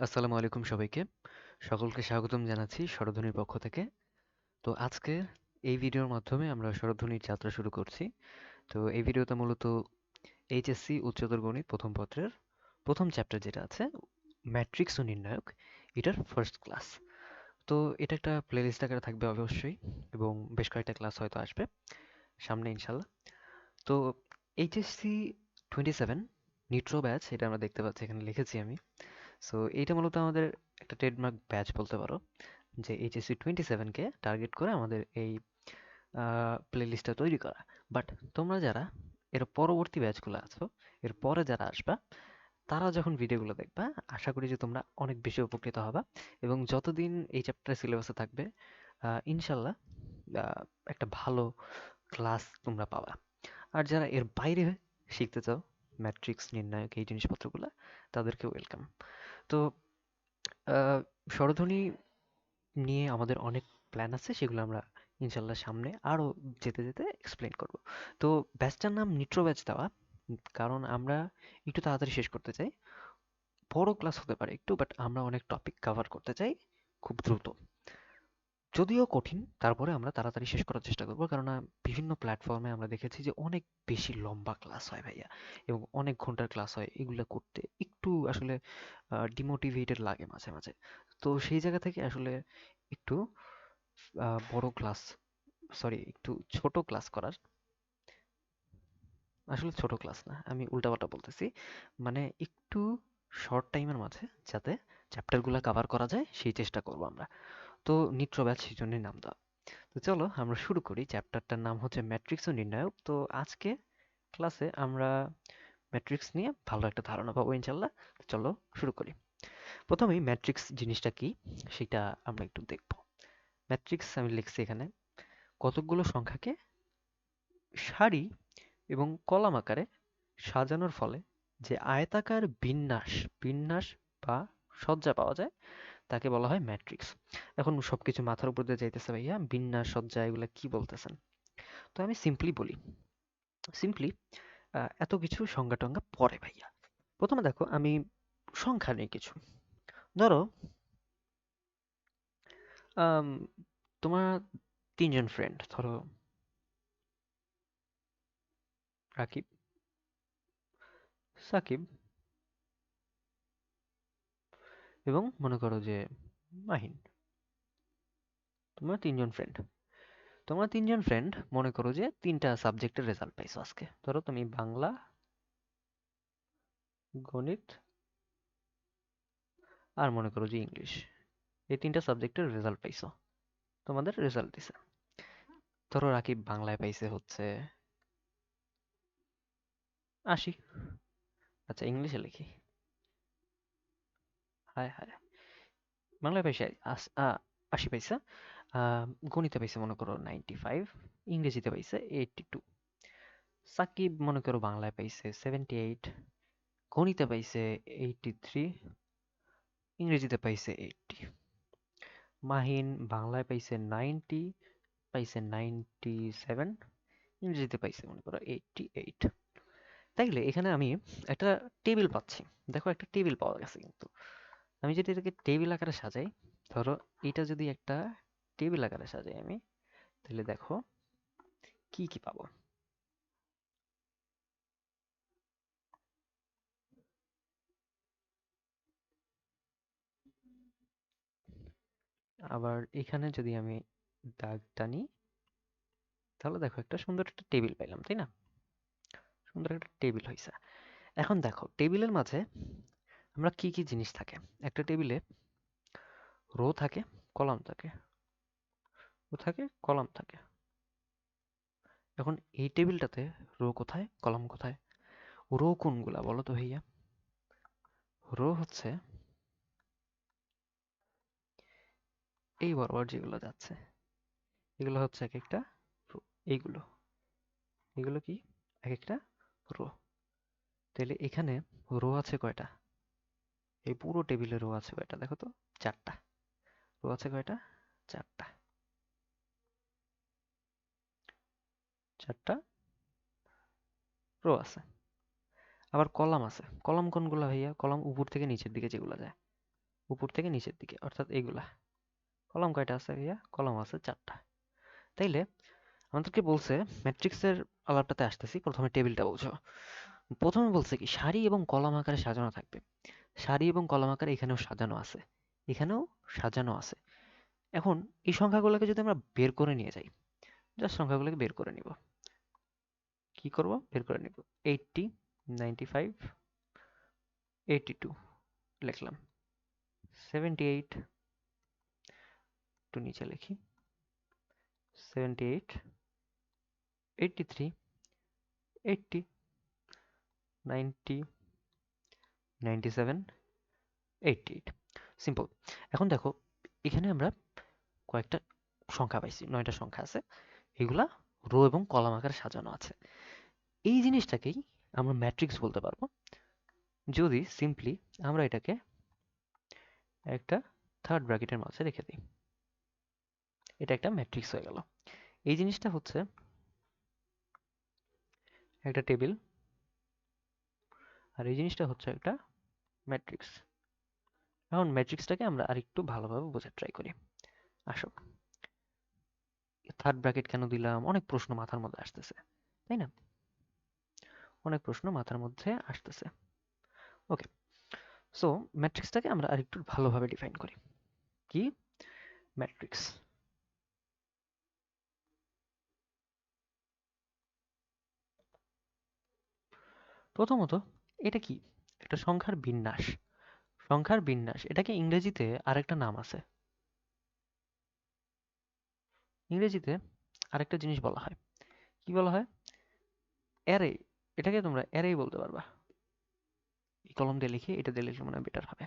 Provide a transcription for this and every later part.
আসসালামু আলাইকুম সবাইকে। সকলকে স্বাগতম জানাচ্ছি স্বরধ্বনির পক্ষ থেকে। তো আজকে এই ভিডিওর মাধ্যমে আমরা স্বরধ্বনির যাত্রা শুরু করছি। তো এই ভিডিওতে মূলত এইচএসসি উচ্চতর গণিত প্রথম পত্রের প্রথম চ্যাপ্টার যেটা আছে ম্যাট্রিক্স ও নির্ণায়ক, এটার ফার্স্ট ক্লাস। তো এটা একটা প্লেলিস্ট আকারে থাকবে অবশ্যই, এবং বেশ কয়েকটা ক্লাস হয়তো আসবে সামনে ইনশাল্লাহ। তো এইচএসসি 27 নিট্রো ব্যাচ, এটা আমরা দেখতে পাচ্ছি, এখানে লিখেছি আমি। সো এইটা মূলত আমাদের একটা ট্রেডমার্ক ব্যাচ বলতে পারো, যে এইচএসসি 27-কে টার্গেট করে আমাদের এই প্লেলিস্টটা তৈরি করা। বাট তোমরা যারা এর পরবর্তী ব্যাচগুলো আছো, এর পরে যারা আসবা, তারা যখন ভিডিওগুলো দেখবা, আশা করি যে তোমরা অনেক বেশি উপকৃত হবা। এবং যতদিন এই চ্যাপ্টার সিলেবাসে থাকবে, ইনশাল্লাহ আহ, একটা ভালো ক্লাস তোমরা পাবা। আর যারা এর বাইরে শিখতে চাও, ম্যাট্রিক্স নির্ণায়ক এই জিনিসপত্রগুলো, তাদেরকে ওয়েলকাম। তো স্বরধ্বনি নিয়ে আমাদের অনেক প্ল্যান আছে, সেগুলো আমরা ইনশাল্লাহ সামনে আরো যেতে যেতে এক্সপ্লেন করব। তো ব্যাচটার নাম নিট্রো ব্যাচ দেওয়া, কারণ আমরা একটু তাড়াতাড়ি শেষ করতে চাই। বড় ক্লাস হতে পারে একটু, বাট আমরা অনেক টপিক কভার করতে চাই খুব দ্রুত। যদিও কঠিন, তারপরে আমরা তাড়াতাড়ি শেষ করার চেষ্টা করব, কারণ বিভিন্ন প্ল্যাটফর্মে আমরা দেখেছি যে অনেক বেশি লম্বা ক্লাস হয় ভাইয়া, এবং অনেক ঘন্টার ক্লাস হয়। এগুলো করতে একটু আসলে ডিমোটিভেটেড লাগে মাঝে মাঝে। তো সেই জায়গা থেকে আসলে একটু বড় ক্লাস, সরি, একটু ছোট ক্লাস করার, আসলে ছোট ক্লাস না, আমি উল্টাপাল্টা বলতেছি। মানে একটু শর্ট টাইমের মাঝে যাতে চ্যাপ্টারগুলো কভার করা যায়, সেই চেষ্টা করব আমরা। তো নিট্রো ব্যাচ সেই জন্যই নাম দেওয়া। তো চলো আমরা শুরু করি। চ্যাপ্টারটার নাম হচ্ছে ম্যাট্রিক্স ও নির্ণায়ক। তো আজকে ক্লাসে আমরা ম্যাট্রিক্স নিয়ে ভালো একটা ধারণা পাবো ইনশাল্লাহ। তো চলো শুরু করি। প্রথমেই ম্যাট্রিক্স জিনিসটা কি সেটা আমরা একটু দেখব। ম্যাট্রিক্স আমি লিখছি এখানে, কতকগুলো সংখ্যাকে সারি এবং কলাম আকারে সাজানোর ফলে যে আয়তাকার বিন্যাস বিন্যাস বা সজ্জা পাওয়া যায়, তাকে বলা হয় ম্যাট্রিক্স। এখন সবকিছু মাথার উপর দিয়ে যাইতেছে ভাইয়া, বিন্যাস সজ্জা এগুলা কি বলতেছেন? তো আমি সিম্পলি বলি, সিম্পলি এত কিছু সংজ্ঞা টঙ্গা পরে ভাইয়া। প্রথমে দেখো, আমি সংখ্যা নেই কিছু। ধরো আম, তোমার তিনজন ফ্রেন্ড, ধরো রাকিব, সাকিব, এবং মনে করো যে মাহিন। তোমরা তিনজন ফ্রেন্ড, তোমরা তিনজন ফ্রেন্ড মনে করো যে তিনটা সাবজেক্টের রেজাল্ট পাইছো আজকে। ধরো তুমি বাংলা, গণিত, আর মনে করো যে ইংলিশ, এই তিনটা সাবজেক্টের রেজাল্ট পাইছো, তোমাদের রেজাল্ট দিছে। ধরো রাকিব বাংলায় পাইছে হচ্ছে 80। আচ্ছা, ইংলিশে লিখি, হায় হায়, বাংলায় পাইছে 80 পাইছে। আহ, গণিতে পাইছে মনে করো 95, ইংরেজিতে পাইছে 82। সাকিব মনে করো বাংলায় পাইছে 78, গণিতে পাইছে 83, ইংরেজিতে পাইছে 80। মাহিন বাংলায় পাইছে 90, পাইছে 97, ইংরেজিতে পাইছে মনে করো 88। তাইলে এখানে আমি একটা টেবিল পাচ্ছি। দেখো, একটা টেবিল পাওয়া গেছে কিন্তু। আমি যদি এটাকে টেবিল আকারে সাজাই, ধরো এটা যদি একটা টেবিল আকারে সাজাই আমি, তাহলে দেখো কি কি পাবো। আবার এখানে যদি আমি দাগ টানি, তাহলে দেখো একটা সুন্দর একটা টেবিল পাইলাম, তাই না? সুন্দর একটা টেবিল হয়েছে। এখন দেখো টেবিলের মাঝে আমরা কি কি জিনিস থাকে। একটা টেবিলে রো থাকে, কলাম থাকে, রো থাকে, কলাম থাকে। এখন এই টেবিলটাতে রো কোথায়, কলাম কোথায়? রো কোনগুলা বলো তো ভাইয়া? রো হচ্ছে এই বরাবর যেগুলো যাচ্ছে, এগুলো হচ্ছে এক একটা রো। এইগুলো, এগুলো কি? এক একটা রো। তাহলে এখানে রো আছে কয়টা? এই পুরো টেবিলে রো আছে কয়টা দেখো তো? চারটা। রো আছে কয়টা? চারটা। চারটা রো আছে। আবার কলাম আছে। কলাম কোনগুলা ভাইয়া? কলাম উপর থেকে নিচের দিকে যেগুলো যায়। উপর থেকে নিচের দিকে, অর্থাৎ এগুলা। কলাম কয়টা আছে ভাইয়া? কলাম আছে 4টা। তাইলে আমাদেরকে বলছে ম্যাট্রিক্সের আলাপটাতে আসতেছি, প্রথমে টেবিলটা বুঝো। প্রথমে বলছে কি সারি এবং কলাম আকারে সাজানো থাকবে। সারি এবং কলাম আকারে এখানেও সাজানো আছে, এখানেও সাজানো আছে। এখন এই সংখ্যাগুলোকে যদি আমরা বের করে নিয়ে যাই, জাস্ট সংখ্যাগুলোকে বের করে নিব। কি করব? বের করে নিব। 80, 95, 82 লিখলাম। 78, একটু নিচে লিখি। 78, 83, 80, 90, 97, 88। সিম্পল। এখন দেখো এখানে আমরা কয়েকটা সংখ্যা পাইছি, 9টা সংখ্যা আছে। এগুলা রো এবং কলাম আকারে সাজানো আছে। এই জিনিসটাকেই আমরা ম্যাট্রিক্স বলতে পারবো যদি সিম্পলি আমরা এটাকে একটা থার্ড ব্র্যাকেটের মাঝে রেখে দিই। এটা একটা ম্যাট্রিক্স হয়ে গেল। এই জিনিসটা হচ্ছে একটা টেবিল, আর এই জিনিসটা হচ্ছে একটা ম্যাট্রিক্স। এখন ম্যাট্রিক্সটাকে আমরা আরেকটু ভালোভাবে বোঝার ট্রাই করি। আসো, থার্ড ব্র্যাকেট কেন দিলাম? অনেক প্রশ্ন মাথার মধ্যে আসতেছে, তাই না? অনেক প্রশ্ন মাথার মধ্যে আসতেছে। ওকে, সো ম্যাট্রিক্সটাকে আমরা আরেকটু ভালোভাবে ডিফাইন করি। কি ম্যাট্রিক্স? প্রথমত এটা কি? একটা সংখ্যার বিন্যাস। সংখ্যার বিন্যাস, এটাকে ইংরেজিতে আরেকটা নাম আছে। ইংরেজিতে আরেকটা জিনিস বলা হয়। কি বলা হয়? অ্যারে। এটাকে তোমরা অ্যারেই বলতে পারবা। এই কলম দিয়ে লিখে এটা দিয়ে লিখলে মনে হয় বেটার হবে।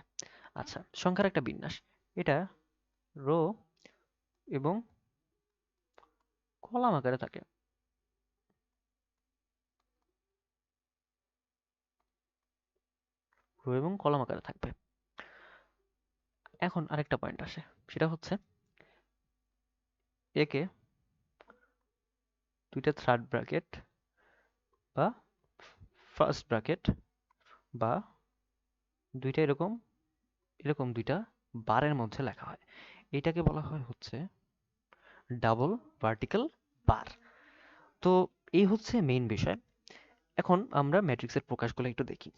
আচ্ছা, সংখ্যার একটা বিন্যাস। এটা রো এবং কলাম আকারে থাকে। রো এবং কলাম আকারে থাকবে। এখন আরেকটা পয়েন্ট আসে, সেটা হচ্ছে একে দুইটা থার্ড ব্র্যাকেট বা ফার্স্ট ব্র্যাকেট বা দুইটা এরকম এরকম দুইটা বারের মধ্যে লেখা হয়। এটাকে বলা হয় হচ্ছে ডাবল ভার্টিক্যাল বার। তো এই হচ্ছে মেইন বিষয়। এখন আমরা ম্যাট্রিক্সের প্রকাশগুলো একটু দেখি।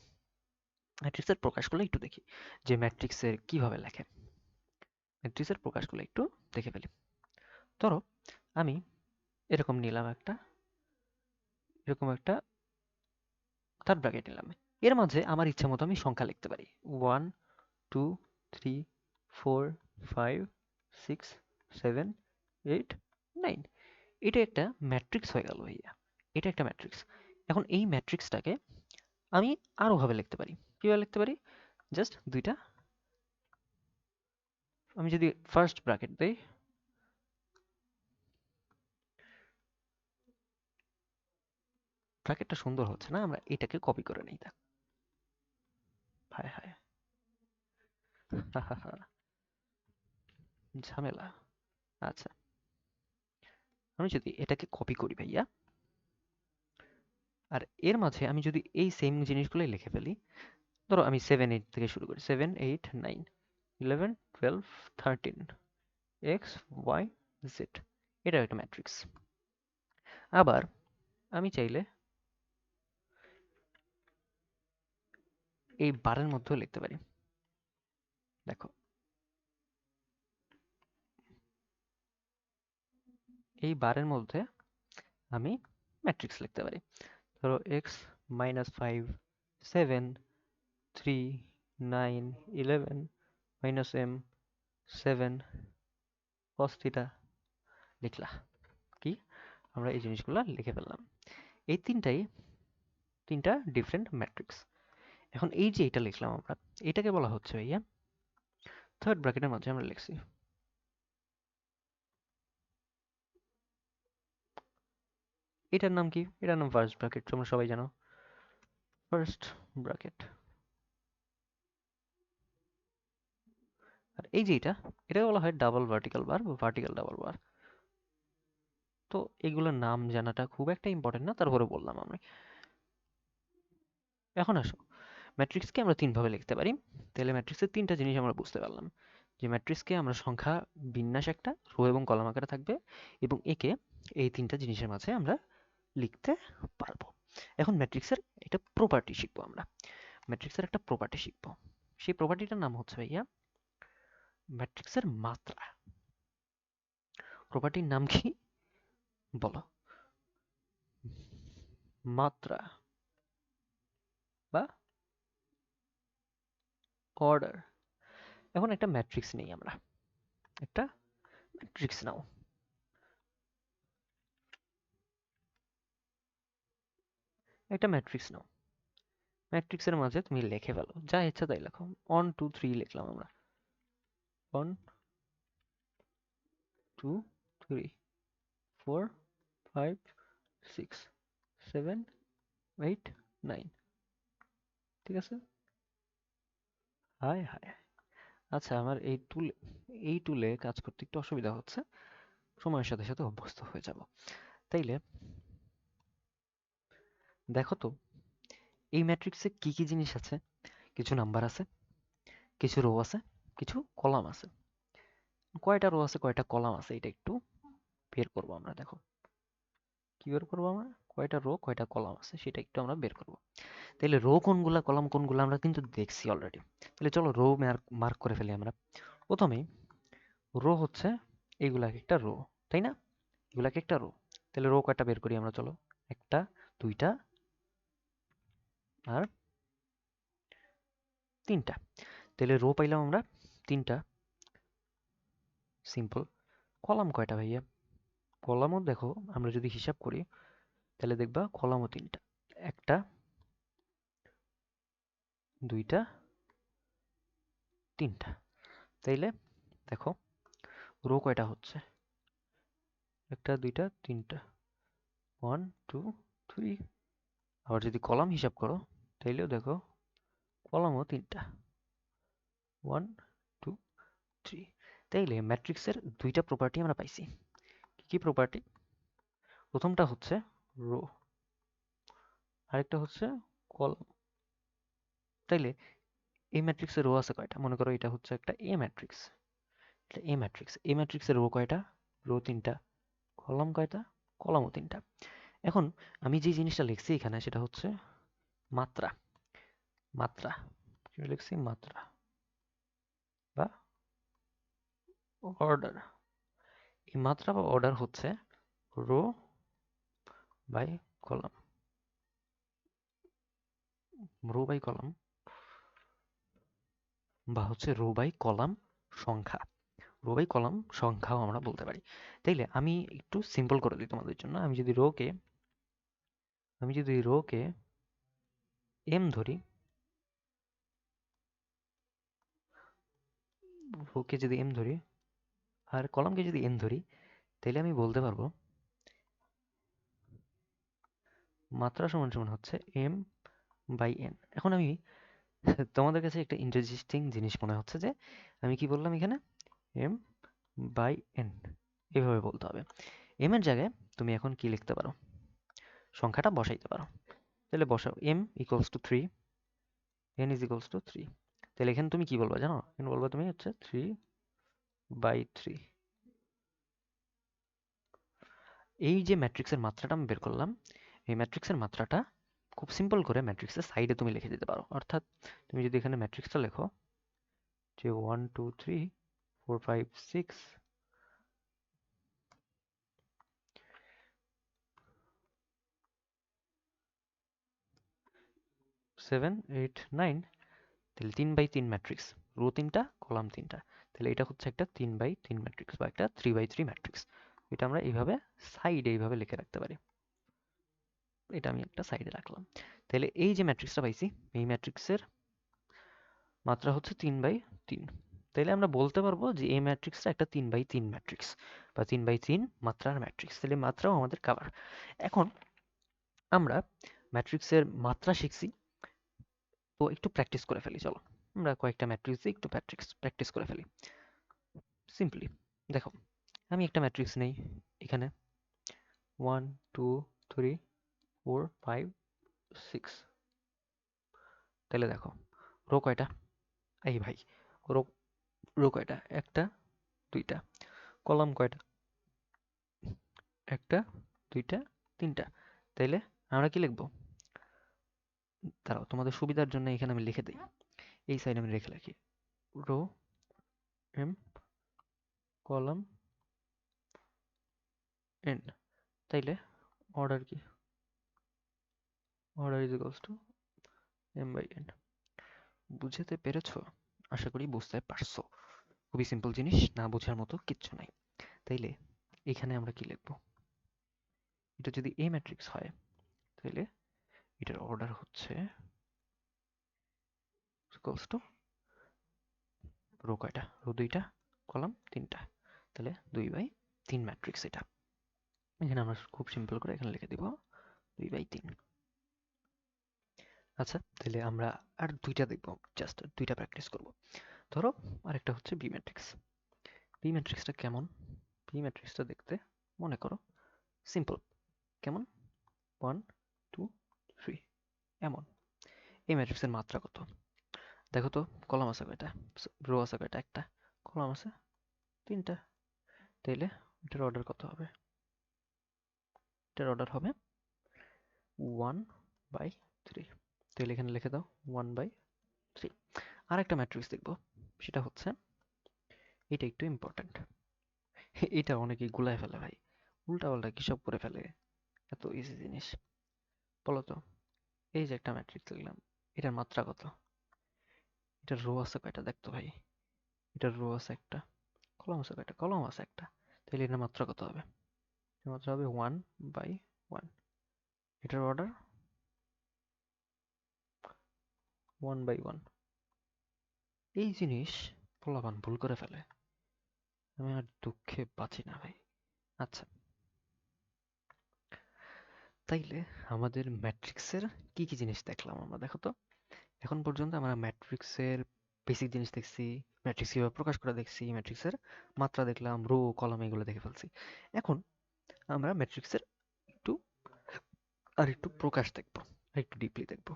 যে ম্যাট্রিক্সের কিভাবে লেখে। ম্যাট্রিক্সের প্রকাশগুলো একটু দেখে ফেলি। ধরো আমি এরকম নিলাম এরকম একটা থার্ড ব্র্যাকেট নিলাম। এর মাঝে আমার ইচ্ছা মতো আমি সংখ্যা লিখতে পারি। 1, 2, 3, 4, 5, 6, 7, 8, 9। এটা একটা ম্যাট্রিক্স হয়ে গেল ভাইয়া। এটা একটা ম্যাট্রিক্স। এখন এই ম্যাট্রিক্সটাকে আমি আরো ভাবে লিখতে পারি। কিভাবে লিখতে পারি? জাস্ট দুইটা, আমি যদি ফার্স্ট ব্র্যাকেট দেই, ব্র্যাকেটটা সুন্দর হচ্ছে না, আমরা এটাকে কপি করে নিই। হায় হায়, ঝামেলা। আচ্ছা, আমি যদি এটাকে কপি করি ভাইয়া, আর এর মাঝে আমি যদি এই সেম জিনিসগুলোই লিখে ফেলি। ধরো আমি 7, 8 থেকে শুরু করি। 7, 8, 9, 11, 12, 13, এক্স, ওয়াই, জেড। এটা একটা ম্যাট্রিক্স। আবার আমি চাইলে এই বারের মধ্যেও লিখতে পারি। দেখো, এই বারের মধ্যে আমি ম্যাট্রিক্স লিখতে পারি। ধরো এক্স -5, 7, 3, 9, 11, -m, 7, cos থিটা লিখলা। কি? আমরা এই জিনিসগুলো লিখে ফেললাম। এই তিনটা ডিফারেন্ট ম্যাট্রিক্স। এখন এই যে এটা লিখলাম আমরা, এটাকে বলা হচ্ছে ভাইয়া থার্ড ব্র্যাকেটের মাঝে আমরা লিখছি। এটার নাম কি? এটার নাম ফার্স্ট ব্র্যাকেট, তোমরা সবাই জানো। First bracket. আর এই যে এটাকে বলা হয় ডাবল ভার্টিক্যাল বার বা ভার্টিক্যাল ডাবল বার। তো এগুলোর নাম জানাটা খুব একটা ইম্পর্টেন্ট না, তারপরে বললাম আমি। এখন আসো, ম্যাট্রিক্সকে আমরা তিনভাবে লিখতে পারি। তাহলে ম্যাট্রিক্সের তিনটা জিনিস আমরা বুঝতে পারলাম, যে ম্যাট্রিক্সকে আমরা সংখ্যা বিন্যাস একটা রো এবং কলাম আকারে থাকবে, এবং একে এই তিনটা জিনিসের মাঝে আমরা লিখতে পারবো। এখন ম্যাট্রিক্সের একটা প্রপার্টি শিখবো আমরা। ম্যাট্রিক্সের একটা প্রপার্টি শিখবো, সেই প্রপার্টিটার নাম হচ্ছে ভাইয়া ম্যাট্রিক্সের মাত্রা। প্রপার্টির নাম কি বলো? মাত্রা বা অর্ডার। এখন একটা ম্যাট্রিক্স নেই আমরা, একটা ম্যাট্রিক্স নাও। একটা ম্যাট্রিক্স নাও, ম্যাট্রিক্সের মাঝে তুমি লিখে ফেলো, যা ইচ্ছা তাই লেখো। 1 2 3 লিখলাম আমরা। 1 2 3 4 5 6 7 8 9। ঠিক আছে? হায় হায়। আচ্ছা, আমার এই টুলে কাজ করতে একটু অসুবিধা হচ্ছে, সময়ের সাথে সাথে অভ্যস্ত হয়ে যাব। তাইলে দেখো তো, এই ম্যাট্রিক্সে কি কি জিনিস আছে? কিছু নাম্বার আছে, কিছু রো আছে, কিছু কলাম আছে। কয়টা রো আছে, কয়টা কলাম আছে, এটা একটু বের করবো আমরা। দেখো কি বের করবো আমরা, কয়টা রো কয়টা কলাম আছে সেটা একটু আমরা বের করবো। তাহলে রো কোনগুলা কলাম কোনগুলা আমরা কিন্তু দেখছি অলরেডি। তাহলে চলো রো মার্ক করে ফেলি আমরা। প্রথমেই রো হচ্ছে এইগুলা একটা রো, তাই না? এগুলাকে একটা রো। তাহলে রো কয়টা বের করি আমরা, চলো। একটা, দুইটা, আর তিনটা। তাহলে রো পাইলাম আমরা তিনটা, সিম্পল। কলাম কয়টা ভাইয়া? কলামও দেখো, আমরা যদি হিসাব করি তাহলে দেখবা কলামও তিনটা। একটা, দুইটা, তিনটা। তাইলে দেখো রো কয়টা হচ্ছে, একটা, দুইটা, তিনটা। 1 2 3। আবার যদি কলাম হিসাব করো তাইলেও দেখো কলামও তিনটা। 1 2 3। তাইলে ম্যাট্রিক্সের দুইটা প্রপার্টি আমরা পাইছি। কি কি প্রপার্টি? প্রথমটা হচ্ছে রো, আরেকটা হচ্ছে কলাম। তাইলে এই ম্যাট্রিক্সের রো আছে কয়টা? মনে করো এটা হচ্ছে একটা এ ম্যাট্রিক্স। এটা এ ম্যাট্রিক্স, এ ম্যাট্রিক্সের রো কয়টা? রো তিনটা। কলাম কয়টা? কলামও তিনটা। এখন আমি যে জিনিসটা লিখছি এখানে সেটা হচ্ছে মাত্রা। মাত্রা কি লিখছি? মাত্রা বা অর্ডার। এই মাত্রা বা অর্ডার হচ্ছে row by column, row by column, বা হচ্ছে রো বাই কলাম সংখ্যা। রো বাই কলাম সংখ্যাও আমরা বলতে পারি। তাইলে আমি একটু সিম্পল করে দিই তোমাদের জন্য। আমি যদি রোকে এম ধরি, রোকে যদি এম ধরি আর কলামকে যদি এন ধরি, তাহলে আমি বলতে পারবো মাত্রা সমান সমান হচ্ছে এম বাই এন। এখন আমি তোমাদের কাছে একটা ইন্টারেস্টিং জিনিস মনে হচ্ছে যে আমি কি বললাম এখানে, এম বাই এন, এভাবে বলতে হবে। এম এর জায়গায় তুমি এখন কি লিখতে পারো, সংখ্যাটা বসাইতে পারো। তাহলে বসাও M equals to 3, N is equals to 3। তাহলে এখানে তুমি কি বলবা জানো? এখানে বলবা তুমি হচ্ছে 3/3। এই যে ম্যাট্রিক্সের মাত্রাটা আমি বের করলাম, এই ম্যাট্রিক্সের মাত্রাটা খুব সিম্পল করে ম্যাট্রিক্সের সাইডে তুমি লিখে দিতে পারো। অর্থাৎ তুমি যদি এখানে ম্যাট্রিক্সটা লেখো যে 1 2 3 4 5 6 7 8 9, তাহলে 3/3 ম্যাট্রিক্স, রো তিনটা কলাম তিনটা। তাহলে এটা হচ্ছে একটা 3/3 ম্যাট্রিক্স বা একটা 3/3 ম্যাট্রিক্স। এটা আমরা এইভাবে সাইডে এইভাবে লিখে রাখতে পারি। এটা আমি একটা সাইডে রাখলাম। তাহলে এই যে ম্যাট্রিক্সটা পাইছি, এই ম্যাট্রিক্সের মাত্রা হচ্ছে 3/3। তাইলে আমরা বলতে পারবো যে এই ম্যাট্রিক্সটা একটা 3/3 ম্যাট্রিক্স বা 3/3 মাত্রার ম্যাট্রিক্স। তাহলে মাত্রাও আমাদের কাভার। এখন আমরা ম্যাট্রিক্সের মাত্রা শিখছি, তো একটু প্র্যাকটিস করে ফেলি। চলো আমরা কয়েকটা ম্যাট্রিক্স দিয়ে একটু প্র্যাকটিস করে ফেলি সিম্পলি। দেখো আমি একটা ম্যাট্রিক্স নেই এখানে, 1 2 3 4 5 6। তাহলে দেখো রো কয়টা, এই ভাই রো রো কয়টা, একটা দুইটা, কলাম কয়টা, একটা দুইটা তিনটা, তাইলে আমরা কি লিখবো, দাঁড়াও তোমাদের সুবিধার জন্য এখানে আমি লিখে দিই, এই সাইডে আমি রেখে রাখি, রো এম কলাম এন, তাইলে অর্ডার কি, order is equals to M by N. বুঝতে পেরেছো? আশা করি বুঝতে পারছো। খুবই সিম্পল জিনিস, না বোঝার মতো কিচ্ছু নাই। তাইলে এখানে আমরা কি লিখবো, এটা যদি এ ম্যাট্রিক্স হয় তাহলে এটার অর্ডার হচ্ছে ইকুয়ালস টু রো কয়টা, রো দুইটা, কলাম তিনটা, তাহলে 2/3 ম্যাট্রিক্স এটা। এখানে আমরা খুব সিম্পল করে এখানে লিখে দিব 2/3। আচ্ছা, তাহলে আমরা আর দুইটা দেখবো, জাস্ট দুইটা প্র্যাকটিস করব। ধরো আরেকটা হচ্ছে বি ম্যাট্রিক্স। বি ম্যাট্রিক্সটা কেমন, বি ম্যাট্রিক্সটা দেখতে মনে করো সিম্পল, কেমন, 1 2 3 এমন। এই ম্যাট্রিক্সের মাত্রা কত দেখো তো, কলাম আছে কয়টা, রো আছে কয়টা, একটা, কলাম আছে তিনটা, তাইলে এটার অর্ডার কত হবে, এটার অর্ডার হবে 1/3। তাহলে এখানে লিখে দাও 1/3। আর একটা ম্যাট্রিক্স দেখবো, সেটা হচ্ছে, এটা একটু ইম্পর্টেন্ট, এটা অনেকেই গুলায় ফেলে ভাই, উল্টা পাল্টা কি সব করে ফেলে, এত ইজি জিনিস। বলো তো, এই যে একটা ম্যাট্রিক্স লিখলাম, এটার মাত্রা কত, এটার রো আছে কয়টা দেখতো ভাই, এটার রো আছে একটা, কলাম আছে কয়টা, কলাম আছে একটা, তাহলে এটার মাত্রা কত হবে, এটার মাত্রা হবে 1/1। এটার অর্ডার 1/1। এই জিনিস পোলাপান ভুল করে ফেলে, আমি আর দুঃখে বাঁচি না ভাই। আচ্ছা, তাইলে আমাদের ম্যাট্রিক্সের কি কি জিনিস দেখলাম আমরা, দেখো তো। এখন পর্যন্ত আমরা ম্যাট্রিক্সের বেসিক জিনিস দেখছি, ম্যাট্রিক্স কিভাবে প্রকাশ করা দেখছি, ম্যাট্রিক্সের মাত্রা দেখলাম, রো কলাম এগুলো দেখে ফেলছি। এখন আমরা ম্যাট্রিক্সের একটু আর একটু প্রকাশ দেখবো, আর একটু ডিপলি দেখবো,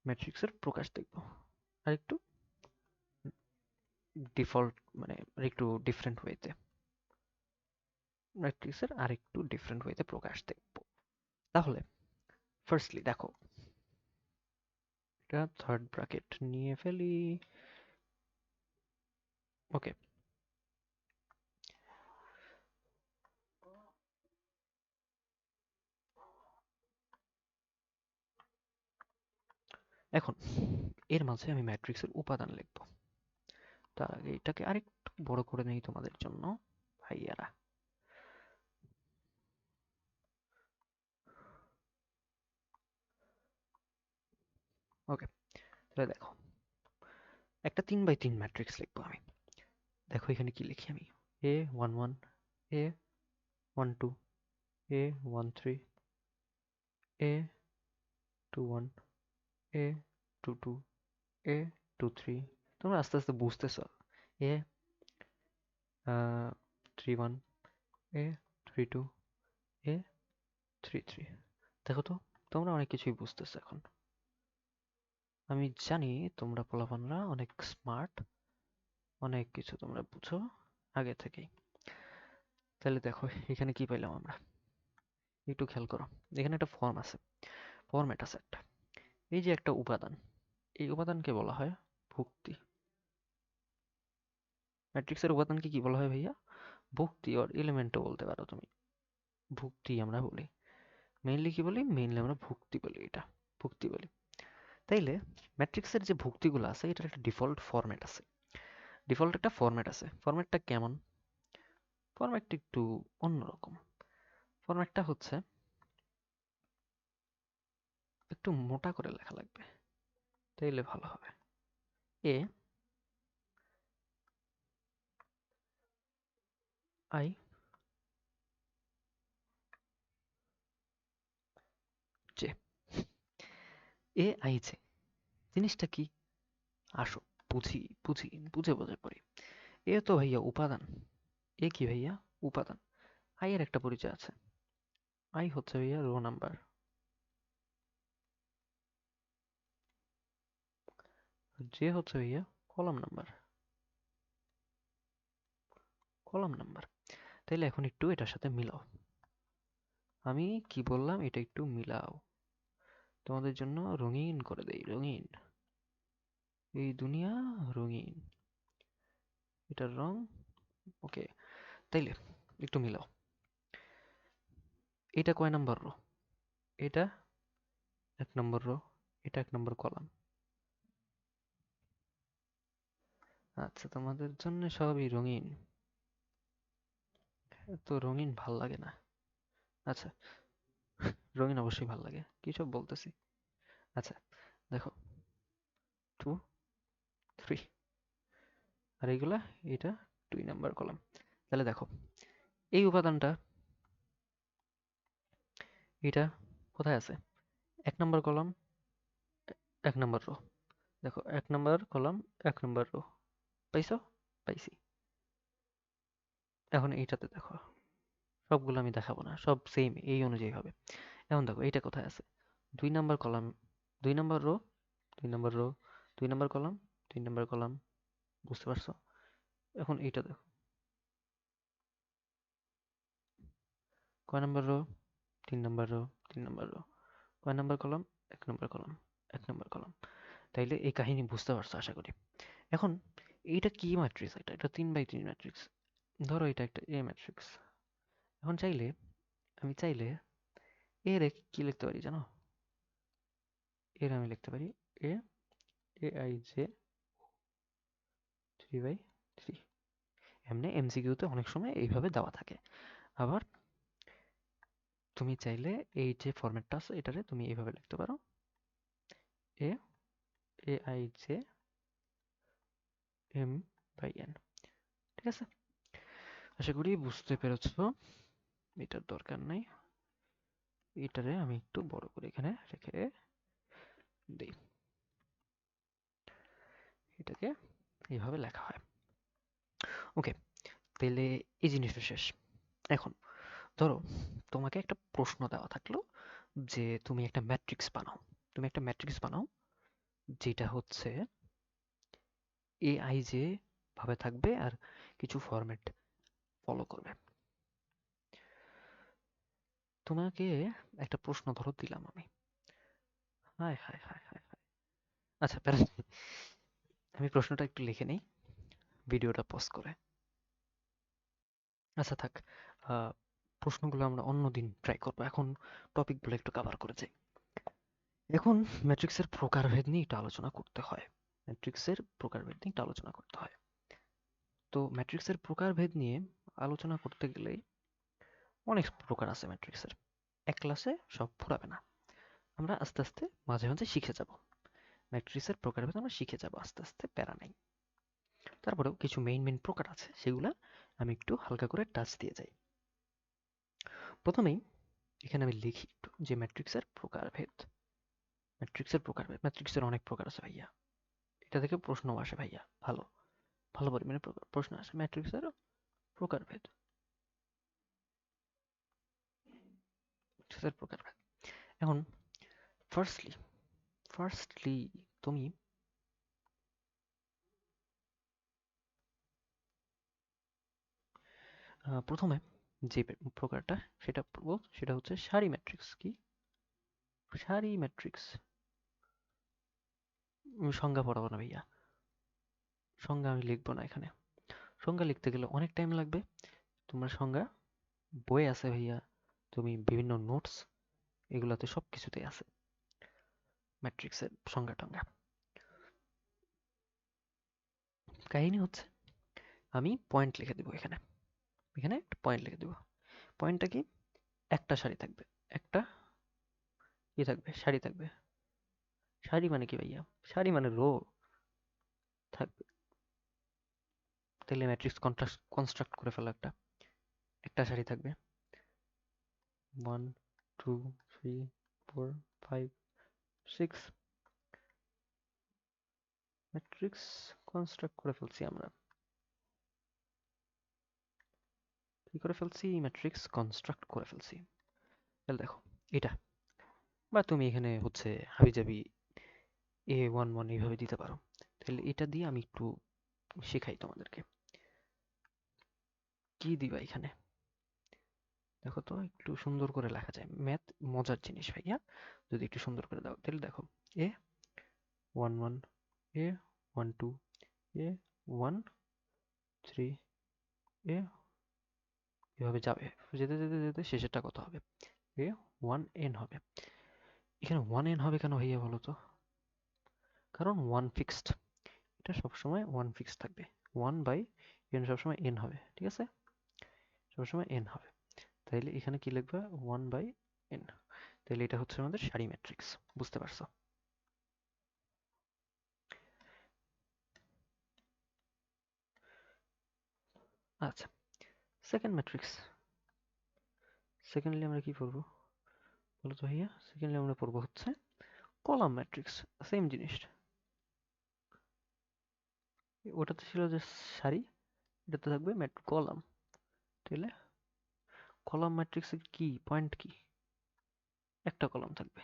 ম্যাট্রিক্সের প্রকাশ দেখবো আর একটু ডিফল্ট, মানে আর একটু ডিফারেন্ট ওয়েতে, ম্যাট্রিক্সের আর একটু ডিফারেন্ট ওয়েতে প্রকাশ দেখবো। তাহলে ফার্স্টলি দেখো, এটা থার্ড ব্র্যাকেট নিয়ে ফেলি, ওকে। এখন এর মাঝে আমি ম্যাট্রিক্সের উপাদান লিখবো, তার আগে এটাকে আরেকটু বড় করে নেই তোমাদের জন্য ভাইয়ারা। ওকে, তাহলে দেখো একটা 3/3 ম্যাট্রিক্স লিখবো আমি। দেখো এখানে কি লিখি আমি, A11, A12, A13, A21, A22, A23। তোমরা আস্তে আস্তে বুঝতেছ, A31, A32, A33। দেখো তো, তোমরা অনেক কিছুই বুঝতেছো এখন। আমি জানি তোমরা পোলাপানরা অনেক স্মার্ট, অনেক কিছু তোমরা বুঝো আগে থেকেই। তাহলে দেখো এখানে কি পাইলাম আমরা, একটু খেয়াল করো, এখানে একটা ফর্ম আছে, ফরম্যাট আছে একটা, এই যে একটা উপাদান, এই উপাদানকে বলা হয় ভুক্তি। ম্যাট্রিক্সের উপাদানকে কি বলা হয় ভাইয়া, ভুক্তি, আর এলিমেন্টও বলতে পারো তুমি, ভুক্তি আমরা বলি। মেইনলি কি বলি, মেইনলি আমরা ভুক্তি বলি, এটা ভুক্তি বলি। তাইলে ম্যাট্রিক্সের যে ভুক্তিগুলো আছে এটার একটা ডিফল্ট ফরম্যাট আছে, ডিফল্ট একটা ফরম্যাট আছে। ফরম্যাটটা কেমন, ফরম্যাটটা একটু অন্যরকম। ফরম্যাটটা হচ্ছে একটু মোটা করে লেখা লাগবে, তাইলে ভালো হবে। A I J, A I J জিনিসটা কি, আসো বুঝি বুঝি বুঝে বুঝে পড়ি। এ তো ভাইয়া উপাদান, এ কি ভাইয়া, উপাদান। আই এর একটা পরিচয় আছে, আই হচ্ছে ভাইয়া রো নাম্বার, যে হচ্ছে ভাইয়া কলাম নাম্বার। তাইলে এখন একটু এটার সাথে মিলাও। আমি কি বললাম এটা একটু মিলাও, তোমাদের জন্য রঙিন করে দেই, রঙিন। এই দুনিয়া রঙিন, এটার রং ওকে। তাইলে একটু মিলাও, এটা কয় নাম্বার রো? এটা 1 নম্বর রো, এটা 1 নম্বর কলাম। আচ্ছা, তোমাদের জন্য সবই রঙিন, তো রঙিন ভাল লাগে না। আচ্ছা, রঙিন অবশ্যই ভাল লাগে, কি সব বলতেছি। আচ্ছা দেখো, 2, 3, আর এইগুলা, এটা 2 নম্বর কলাম। তাহলে দেখো এই উপাদানটা, এটা কোথায় আছে? 1 নম্বর কলাম, 1 নম্বর রো। দেখো 1 নম্বর কলাম, 1 নম্বর রো, পাইছো? পাইছি। এখন এইটাতে দেখো, সবগুলো আমি দেখাবো না, সব সেম এই অনুযায়ী হবে। এখন দেখো এইটা কোথায় আছে? 2 নম্বর কলাম, 2 নম্বর রো, 2 নম্বর রো, 2 নম্বর কলাম, 3 নম্বর কলাম। বুঝতে পারছো? এখন এইটা দেখো, কয় নম্বর রো? 3 নম্বর রো, 3 নম্বর রো। কয় নম্বর কলাম? 1 নম্বর কলাম, 1 নম্বর কলাম। তাইলে এই কাহিনী বুঝতে পারছো আশা করি। এখন এইটা কি ম্যাট্রিক্স? এটা 3x3 ম্যাট্রিক্স। ধরো এটা একটা এ ম্যাট্রিক্স। এখন আমি চাইলে এর কি লিখতে পারি জানো? এর আমি লিখতে পারি এ, aij 3x3। এমনি এমসিকিউতে অনেক সময় এইভাবে দেওয়া থাকে। আবার তুমি চাইলে এই যে ফরম্যাটটা আছে এটারে তুমি এইভাবে লিখতে পারো, এ aij m/n। ঠিক আছে, আশা করি বুঝতে পেরেছো। এটার দরকার নাই, এটারে আমি একটু বড় করে এখানে রেখে দিই। এটাকে এইভাবে লেখা হয়। ওকে, তাহলে এই জিনিসটা শেষ। এখন ধরো তোমাকে একটা প্রশ্ন দেওয়া থাকলো যে তুমি একটা ম্যাট্রিক্স বানাও। যেটা হচ্ছে aij ভাবে থাকবে আর কিছু ফরম্যাট ফলো করবে। তোমাকে একটা প্রশ্ন ধরো দিলাম আমি। হায় হায় হায় হায় হায়। আচ্ছা আমি প্রশ্নটা একটু লিখে নেই, ভিডিওটা পজ করে। আচ্ছা থাক, আহ, প্রশ্নগুলো আমরা অন্যদিন ট্রাই করবো, এখন টপিকগুলো একটু কভার করে যাই। এখন ম্যাট্রিক্সের প্রকারভেদ নিয়ে একটু আলোচনা করতে হয়। তো ম্যাট্রিক্সের প্রকারভেদ নিয়ে আলোচনা করতে গেলে অনেক প্রকার আছে ম্যাট্রিক্সের, এক ক্লাসে সব ফুরাবে না। আমরা আস্তে আস্তে মাঝে মাঝে শিখে যাব, ম্যাট্রিক্সের প্রকারভেদ আমরা শিখে যাব আস্তে আস্তে, প্যারা নাই। তারপরেও কিছু মেইন প্রকার আছে, সেগুলা আমি একটু হালকা করে টাচ দিয়ে যাই। প্রথমেই এখানে আমি লিখি একটু যে ম্যাট্রিক্সের অনেক প্রকার আছে ভাইয়া। এটা থেকে প্রশ্ন আসে ভাইয়া, ভালো ভালো পরিমাণে প্রশ্ন আসে ম্যাট্রিক্সের প্রকারভেদ। এখন ফার্স্টলি তুমি প্রথমে যে প্রকারটা সেটা পড়বো, সেটা হচ্ছে সারি ম্যাট্রিক্স। কি সারি ম্যাট্রিক্স? সংজ্ঞা পড়াবো না ভাইয়া, সংজ্ঞা আমি লিখবো না এখানে। সংজ্ঞা লিখতে গেলে অনেক টাইম লাগবে। তোমার সংজ্ঞা বই আছে ভাইয়া, তুমি বিভিন্ন নোটস এগুলাতে সব কিছুতেই আছে ম্যাট্রিক্সের সংজ্ঞা টংজ্ঞা। কাহিনী হচ্ছে আমি পয়েন্ট লিখে দেবো এখানে, একটা পয়েন্ট লিখে দেবো। পয়েন্টটা কি? একটা সারি থাকবে, একটা কি থাকবে? সারি থাকবে। সারি মানে কি ভাইয়া? সারি মানে রো থাকবে। তাহলে ম্যাট্রিক্স কনস্ট্রাক্ট করে ফেলো, একটা একটা সারি থাকবে, 1 2 3 4 5 6। ম্যাট্রিক্স কনস্ট্রাক্ট করে ফেলছি আমরা। কি করে ফেলছি? ম্যাট্রিক্স কনস্ট্রাক্ট করে ফেলছি। তাহলে দেখো এটা, বা তুমি এখানে হচ্ছে হাবিজাবি A11 এইভাবে দিতে পারো। তাহলে এটা দিয়ে আমি একটু শেখাই তোমাদেরকে। কি দিবা এখানে? দেখো তো একটু সুন্দর করে লেখা যায়। ম্যাথ মজার জিনিস ভাইয়া, যদি একটু সুন্দর করে দাও। তাহলে দেখো, এ 1 1, এ 1 2, এ 1 3, এ এভাবে যাবে। যেতে যেতে যেতে শেষেরটা কত হবে? এ 1n হবে। এখানে 1n হবে কেন ভাইয়া বলো তো? কারণ 1 ফিক্সড, এটা সবসময় 1 ফিক্সড থাকবে। 1/n সবসময় n হবে, ঠিক আছে? সবসময় n হবে। তাইলে এখানে কি লিখবা? 1/n। তাহলে এটা হচ্ছে আমাদের সারি ম্যাট্রিক্স। বুঝতে পারছো? আচ্ছা, সেকেন্ড ম্যাট্রিক্স। সেকেন্ডলি আমরা কি পড়বো বলো তো ভাইয়া? সেকেন্ডলি আমরা পড়বো হচ্ছে কলাম ম্যাট্রিক্স। সেম জিনিস। ওটাতে ছিল যে সারি, এটাতে থাকবে কলাম। তাহলে কলাম ম্যাট্রিক্সের কি পয়েন্ট কি? একটা কলাম থাকবে,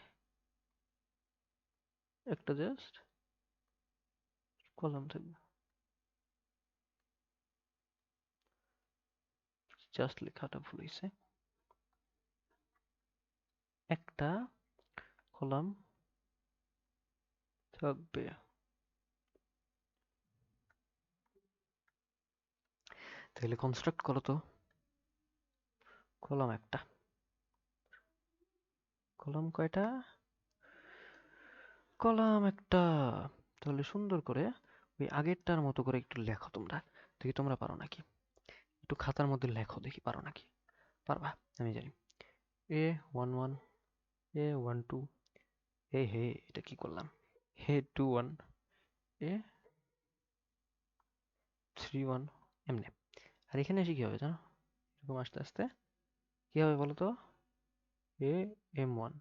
একটা জাস্ট কলাম থাকবে। জাস্ট লেখাটা ভুল হয়েছে। একটা কলাম থাকবে। তাহলে কনস্ট্রাক্ট করো তো। কলাম একটা, কলাম কয়টা? কলাম একটা। তাহলে সুন্দর করে ওই আগেরটার মতো করে একটু লেখো তোমরা। দেখি তোমরা পারো নাকি। একটু খাতার মধ্যে লেখো, দেখি পারো নাকি। পারবা, আমি জানি। এ 1 1, এ 1 2, এ হে এটা কি করলাম? হে 2 1, এ 3 1, এমনি। আর এখানে এসে কি হবে জানো? এরকম আস্তে আস্তে কি হবে বলো তো? এ m1,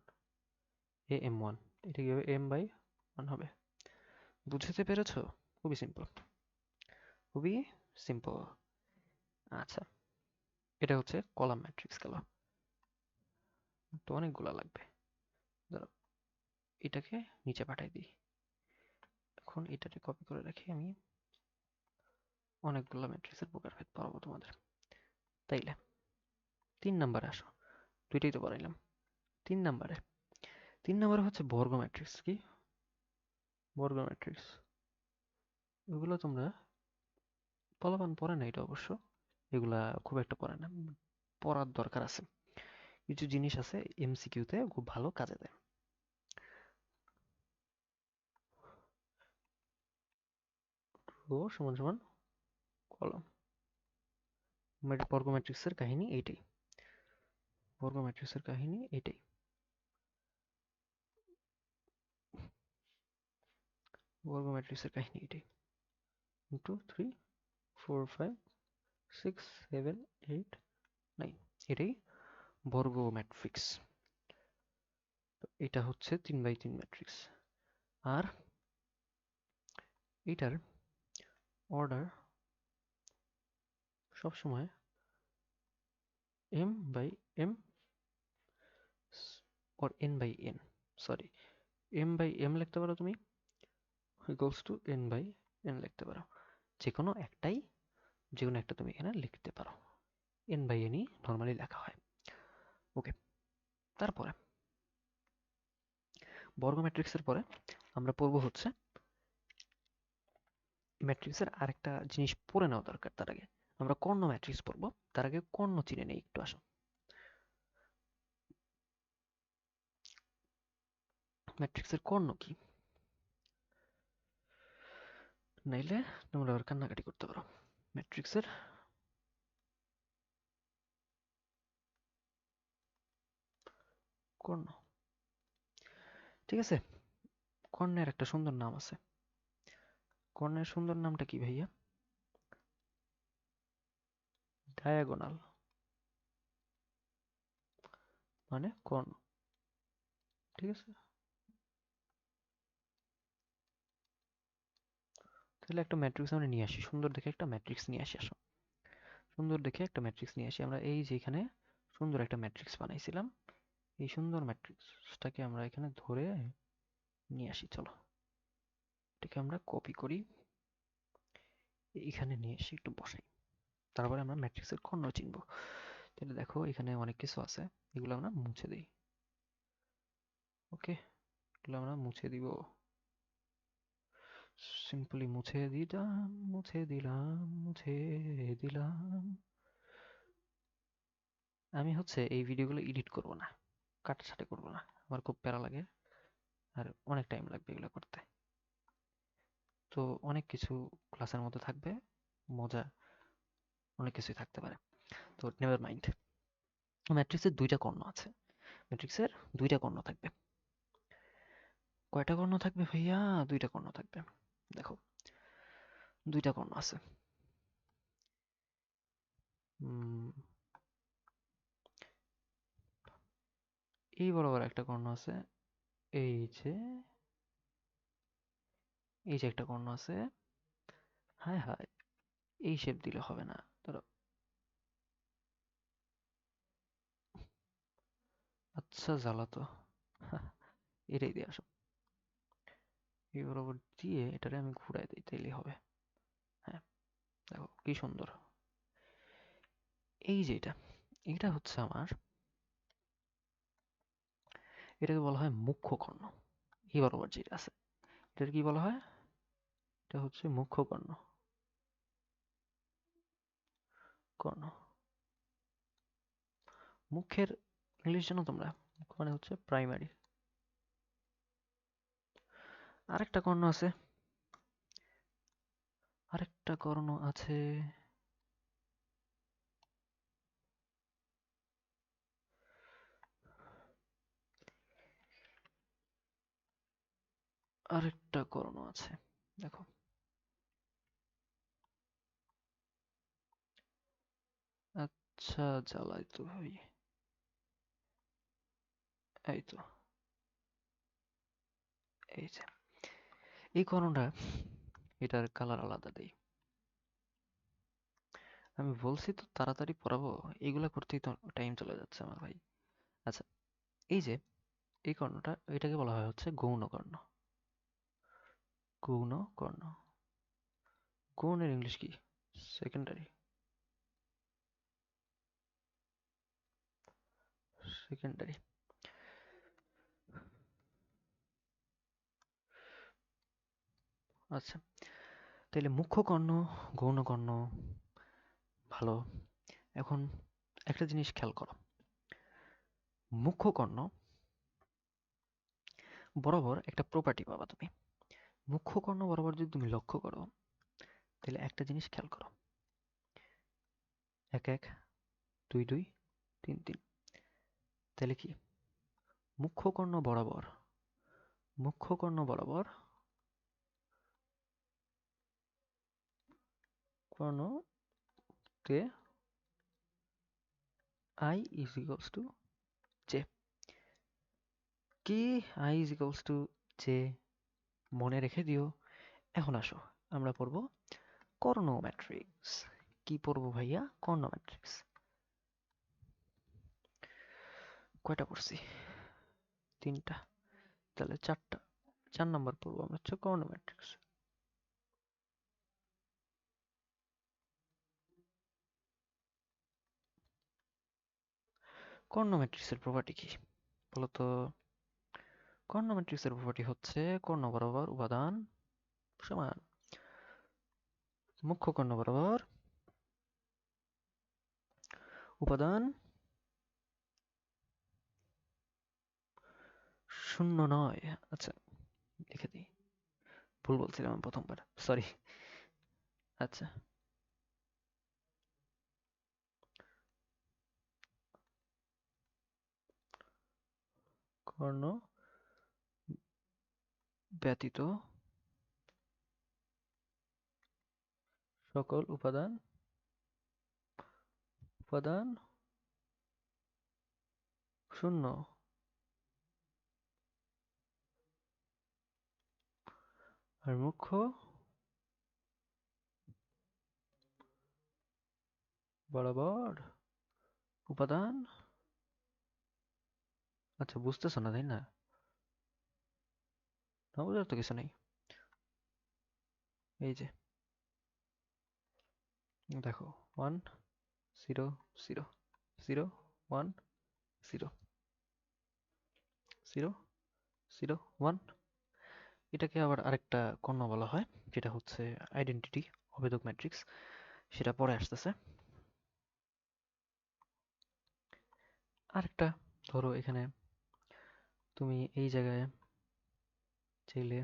এ m1, এটা কি হবে? m/1 হবে। বুঝতে পেরেছো? খুবই সিম্পল, খুবই সিম্পল। আচ্ছা, এটা হচ্ছে কলাম ম্যাট্রিক্স গেল। তো অনেকগুলা লাগবে। ধরো এটাকে নিচে পাঠাই দিই। এখন এটাকে কপি করে রাখি আমি। অনেকগুলো ম্যাট্রিক্সের প্রকারভেদ পড়াবো তোমাদের। তাইলে 3 নাম্বারে আসো। দুইটাই তো পড়াইলাম। 3 নাম্বারে, 3 নাম্বারে হচ্ছে বর্গ ম্যাট্রিক্স। কি বর্গ ম্যাট্রিক্স? এগুলো তোমরা পোলাপান পড়ে না, এটা অবশ্য এগুলা খুব একটা পড়ে না। পড়ার দরকার আছে। কিছু জিনিস আছে এমসিকিউতে খুব ভালো কাজে দেয়। রো সমান সমান কলাম। বর্গ ম্যাট্রিক্সের কাহিনী এইটাই। বর্গ ম্যাট্রিক্সের কাহিনী এইটাই। বর্গ ম্যাট্রিক্সের কাহিনী এটাই। 2 3 4 5 6 7 8 9, এটাই বর্গ ম্যাট্রিক্স। এটা হচ্ছে 3/3 ম্যাট্রিক্স। আর এটার অর্ডার সবসময় m/m or n/n, sorry, m/m লিখতে পারো তুমি, ইকুয়ালস টু n/n লিখতে পারো। যেকোনো একটাই, যেকোনো একটা তুমি এখানে লিখতে পারো। n/nই নর্মালি লেখা হয়। ওকে, তারপরে বর্গ ম্যাট্রিক্সের পরে আমরা পড়বো হচ্ছে ম্যাট্রিক্সের আরেকটা জিনিস পড়ে নেওয়া দরকার। তার আগে আমরা কর্ণ ম্যাট্রিক্স পড়বো। তার আগে কর্ণ চিনে নেই একটু, আসো। ম্যাট্রিক্সের কর্ণ কি? নাইলে তোমরা আবার কান্নাকাটি করতে পারো। ম্যাট্রিক্সের কর্ণ, ঠিক আছে? কর্ণের একটা সুন্দর নাম আছে। কর্ণের সুন্দর নামটা কি ভাইয়া? ডায়াগোনাল, মানে কর্ণ, ঠিক আছে? তাহলে একটা ম্যাট্রিক্স আমরা নিয়ে আসি, সুন্দর দেখে একটা ম্যাট্রিক্স নিয়ে আসি। আসো, সুন্দর দেখে একটা ম্যাট্রিক্স নিয়ে আসি। আমরা এই যে এখানে সুন্দর একটা ম্যাট্রিক্স বানাইছিলাম, এই সুন্দর ম্যাট্রিক্সটাকে আমরা এখানে ধরে নিয়ে আসি। চলো, এটাকে আমরা কপি করি, এখানে নিয়ে এসে একটু বসাই, তারপরে আমরা ম্যাট্রিক্সের কর্ণ চিনব। তাহলে দেখো এখানে অনেক কিছু আছে, এগুলো আমরা মুছে দিই। ওকে, এগুলো আমরা মুছে দিব, সিম্পলি মুছে দিলাম, মুছে দিলাম, মুছে দিলাম। আমি এই ভিডিওগুলো এডিট করব না, কাটাছাঁটা করব না, আমার খুব প্যারা লাগে আর অনেক টাইম লাগবে এগুলো করতে। তো অনেক কিছু ক্লাসের মধ্যে থাকবে, মজা অনেক কিছুই থাকতে পারে। তো নেভার মাইন্ড। ম্যাট্রিক্সের দুইটা কর্ণ আছে, ম্যাট্রিক্সের দুইটা কর্ণ থাকবে। কয়টা কর্ণ থাকবে ভাইয়া? দুইটা কর্ণ থাকবে। দেখো দুইটা কর্ণ আছে। এই বরাবর একটা কর্ণ আছে, এই যে এই যে একটা কর্ণ আছে। হায় হায়, এই শেপ দিলে হবে না, ধরো। আচ্ছা জ্বালাতো, এটাই দিয়ে আসো। এই বরাবর দিয়ে এটারে আমি ঘুরাই দিই, তাইলেই হবে। হ্যাঁ, দেখো কি সুন্দর। এই যে এটা হচ্ছে আমার, এটাকে বলা হয় মুখ্য কর্ণ। এই বরাবর যেটা আছে এটার কি বলা হয়? এটা হচ্ছে মুখ্য কর্ণ। কর্ণ, মুখের ইংলিশ জানো তোমরা? মুখ মানে হচ্ছে প্রাইমারি। আরেকটা কর্ণ আছে, আরেকটা কর্ণ আছে, আরেকটা কর্ণ আছে, দেখো। আচ্ছা জ্বালাই তো ভাই, এই তো, এই যে এই কর্ণটা, এটার কালার আলাদা দেই। আমি বলছি তো তাড়াতাড়ি পড়াবো, এগুলা করতেই তো টাইম চলে যাচ্ছে আমার ভাই। আচ্ছা, এই যে এই কর্ণটা, এটাকে বলা হয় হচ্ছে গৌণ কর্ণ। গৌণ কর্ণ, গৌণের ইংলিশ কি? Secondary, secondary. আচ্ছা, তাহলে মুখ্য কর্ণ, গৌণ কর্ণ, ভালো। এখন একটা জিনিস খেয়াল করো, মুখ্য কর্ণ বরাবর একটা প্রপার্টি পাবা তুমি। মুখ্য কর্ণ বরাবর যদি তুমি লক্ষ্য করো, তাহলে একটা জিনিস খেয়াল করো, 1 1 2 2 3 3। তাহলে কি মুখ্য কর্ণ বরাবর, মুখ্য কর্ণ বরাবর কর্ণতে I is equals to J। কি I is equals to J? মনে রেখে দিও। এখন আসো আমরা পড়ব কর্ণ ম্যাট্রিক্স। কি পড়বো ভাইয়া? কর্ণ ম্যাট্রিক্স। কয়টা পড়ছি? 3টা, তাহলে 4টা। 4 নাম্বার পড়বো আমরা হচ্ছে কর্ণ ম্যাট্রিক্স। কর্ণ ম্যাট্রিক্সের প্রপার্টি কি বলতো? কর্ণ ম্যাট্রিক্সের প্রপার্টি হচ্ছে কর্ণ বরাবর উপাদান সমান, মুখ্য কর্ণ বরাবর উপাদান শূন্য নয়। আচ্ছা লিখে দিই, ভুল বলছিলাম আমি প্রথমবার, সরি। আচ্ছা, কর্ণ ব্যতীত সকল উপাদান, উপাদান শূন্য। আর মুখ্য বরাবর উপাদান, আচ্ছা বুঝতেছো না তাই না? না বুঝার তো কিছু নেই। এই যে দেখো 1 0 0 0 1 0 0 0 1। এটাকে আবার আরেকটা কর্ণ বলা হয়, যেটা হচ্ছে আইডেন্টিটি অভেদক ম্যাট্রিক্স, সেটা পরে আসতেছে। আরেকটা ধরো এখানে তুমি এই জায়গায় চাইলে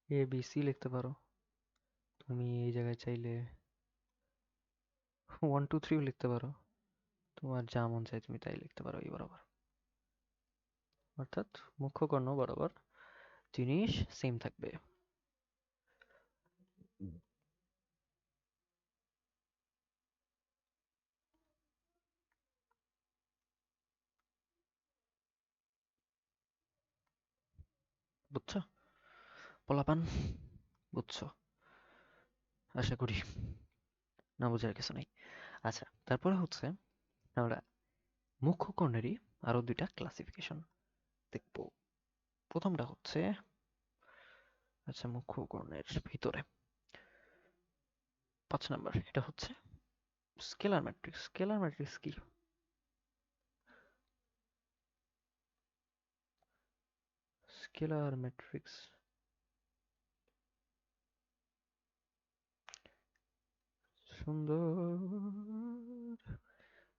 এ বি সি লিখতে পারো, তুমি এই জায়গায় চাইলে 1 2 3 লিখতে পারো, তোমার যা মন চায় তুমি তাই লিখতে পারো এই বরাবর। অর্থাৎ মুখ্য কর্ণ বরাবর জিনিস সেম থাকবে। বুঝছো পোলাপান? বুঝছো আশা করি, না বোঝার কিছু নেই। আচ্ছা, তারপরে হচ্ছে আমরা মুখ্য কর্ণেরই আরো দুইটা ক্লাসিফিকেশন দেখবো। প্রথমটা হচ্ছে, আচ্ছা মুখ্য কর্ণের ভিতরে 5 নাম্বার, এটা হচ্ছে স্কেলার ম্যাট্রিক্স। স্কেলার ম্যাট্রিক্স কি? স্কেলার ম্যাট্রিক্স সুন্দর।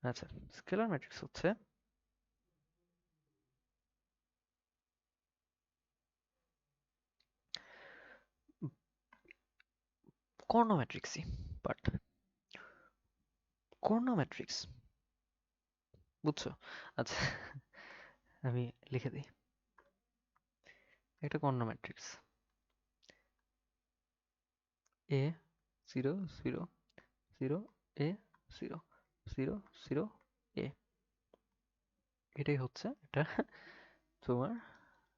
আচ্ছা, স্কেলার ম্যাট্রিক্স হচ্ছে কর্ণ ম্যাট্রিক্সই, বাট কর্ণ ম্যাট্রিক্স, বুঝছো? আচ্ছা, আমি লিখে দিই, একটা কর্ণ ম্যাট্রিক্স এ 0 0 0 এ 0 0 0 এ, এটাই হচ্ছে এটা তোমার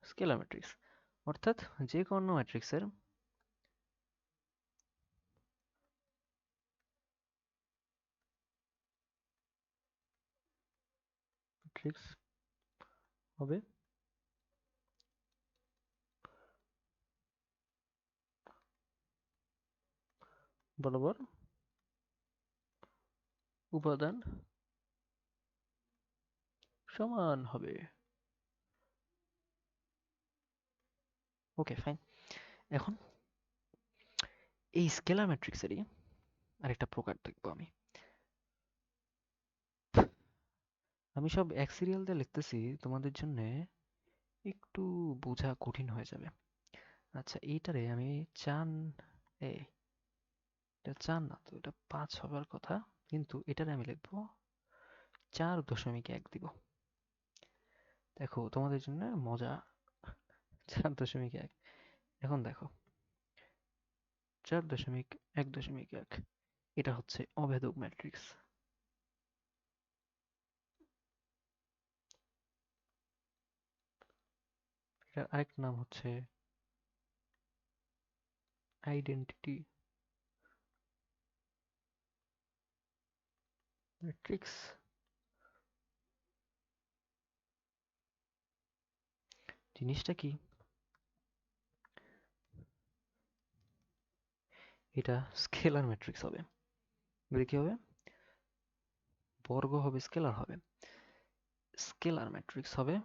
স্কেলার ম্যাট্রিক্স। অর্থাৎ যে কর্ণ ম্যাট্রিক্সের ম্যাট্রিক্স হবে বরাবর উপাদান সমান হবে। Okay fine. এখন এই স্কেলার ম্যাট্রিক্সেরই আরেকটা প্রকার দেখবো আমি। আমি সব এক সিরিয়াল দিয়ে লিখতেছি, তোমাদের জন্য একটু বোঝা কঠিন হয়ে যাবে। আচ্ছা, এইটারে আমি চান, এ এটা 4 না তো, এটা 5 হবার কথা, কিন্তু এটারে আমি লিখবো 4.1 দিব। দেখো তোমাদের জন্য মজা, 4.1। এখন দেখো 4.1.1, এটা হচ্ছে অভেদক ম্যাট্রিক্স। এটার আরেক নাম হচ্ছে আইডেন্টিটি ম্যাট্রিক্স। জিনিসটা কি? এটা স্কেলার ম্যাট্রিক্স হবে। এবারে কি হবে? বর্গ হবে, স্কেলার হবে। স্কেলার ম্যাট্রিক্স হবে।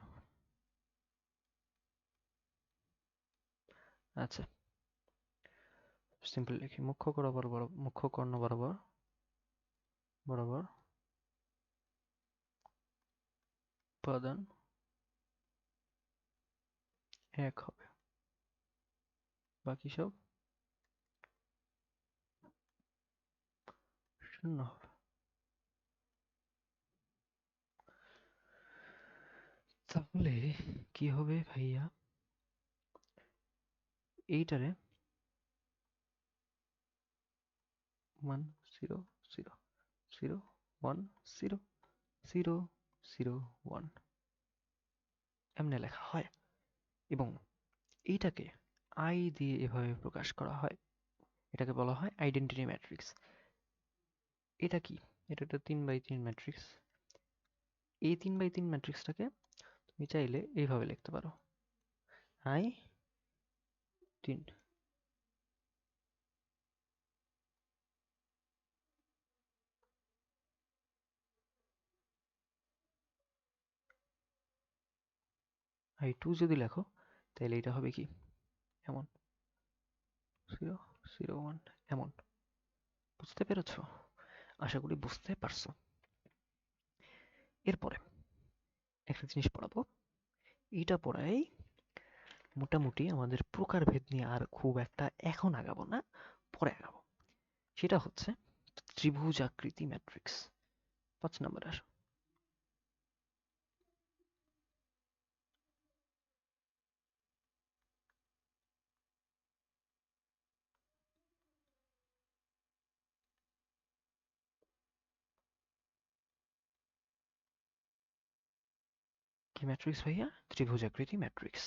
আচ্ছা, সিম্পল লিখি, মুখ্য কর্ণ বরাবর বরাবর উপাদান 1 হবে, বাকি সব 0 হবে। তাহলে কি হবে ভাইয়া? এইটারে 1 0 0 0 1 0 0 0 1 এমনি লেখা হয়, এবং এইটাকে আই দিয়ে এভাবে প্রকাশ করা হয়। এটাকে বলা হয় আইডেন্টিটি ম্যাট্রিক্স। এটা কি? এটা একটা 3x3 ম্যাট্রিক্স। এই 3x3 ম্যাট্রিক্সটাকে তুমি চাইলে এইভাবে লিখতে পারো, আই 3 i2 যদি লেখো তাহলে এটা হবে কি এমন 0 0 1 এমন। বুঝতে পেরেছো? আশা করি বুঝতে পারছো। এরপরে একটা জিনিস পড়াবো, এইটা পড়াই মোটামুটি আমাদের প্রকারভেদ নিয়ে আর খুব একটা এখন আগাবো না, পরে আগাবো। সেটা হচ্ছে ত্রিভুজাকৃতি ম্যাট্রিক্স। 5 নম্বরে আসো। কি ম্যাট্রিক্স ভাইয়া? ত্রিভুজাকৃতি ম্যাট্রিক্স।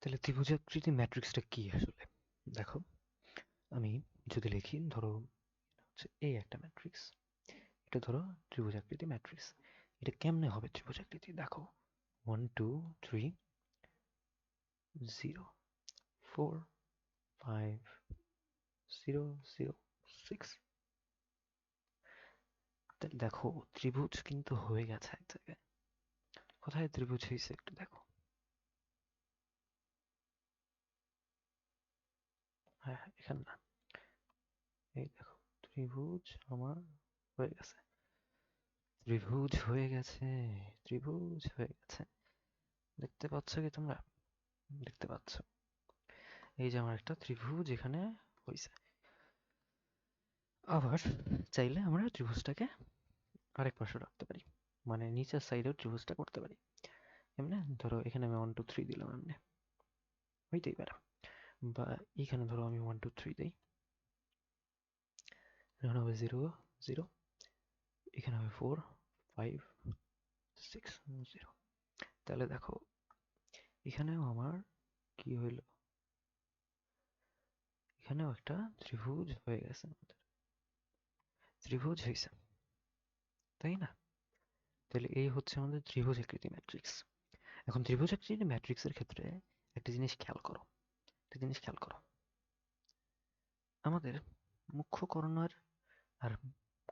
তাহলে ত্রিভুজাকৃতি ম্যাট্রিক্সটা কি আসলে? দেখো, আমি যদি লিখি, ধরো হচ্ছে এই একটা ম্যাট্রিক্স, এটা ধরো ত্রিভুজাকৃতি ম্যাট্রিক্স। এটা কেমনে হবে ত্রিভুজাকৃতি? দেখো 1 2 3 0 4 5 0 0 6। দেখো ত্রিভুজ কিন্তু হয়ে গেছে এক জায়গায়। কোথায় ত্রিভুজ হয়েছে একটু দেখো। হ্যাঁ হ্যাঁ, এখানে না, এই দেখো ত্রিভুজ আমার হয়ে গেছে, ত্রিভুজ হয়ে গেছে, ত্রিভুজ হয়ে গেছে। দেখতে পাচ্ছ কি তোমরা? দেখতে পাচ্ছ? এই যে আমার একটা ত্রিভুজ এখানে হয়েছে। আবার চাইলে আমরা ত্রিভুজটাকে আরেক পাশে রাখতে পারি, মানে নিচের সাইডেও ত্রিভুজটা করতে পারি। এমনি ধরো এখানে আমি 1 2 3 দিলাম, এমনি হইতেই পারে। বা এখানে ধরো আমি 1 2 3 দিই, এখানে হবে 0 0, এখানে হবে 4 5 6 0। তাহলে দেখো এখানেও আমার কি হইল, এখানেও একটা ত্রিভুজ হয়ে গেছে, আমাদের ত্রিভুজ হয়েছে, তাই না? তাহলে এই হচ্ছে আমাদের ত্রিভুজাকৃতি ম্যাট্রিক্স। এখন ত্রিভুজাকৃতি ম্যাট্রিক্সের ক্ষেত্রে একটা জিনিস খেয়াল করো, একটা জিনিস খেয়াল করো, আমাদের মুখ্য কর্ণ আর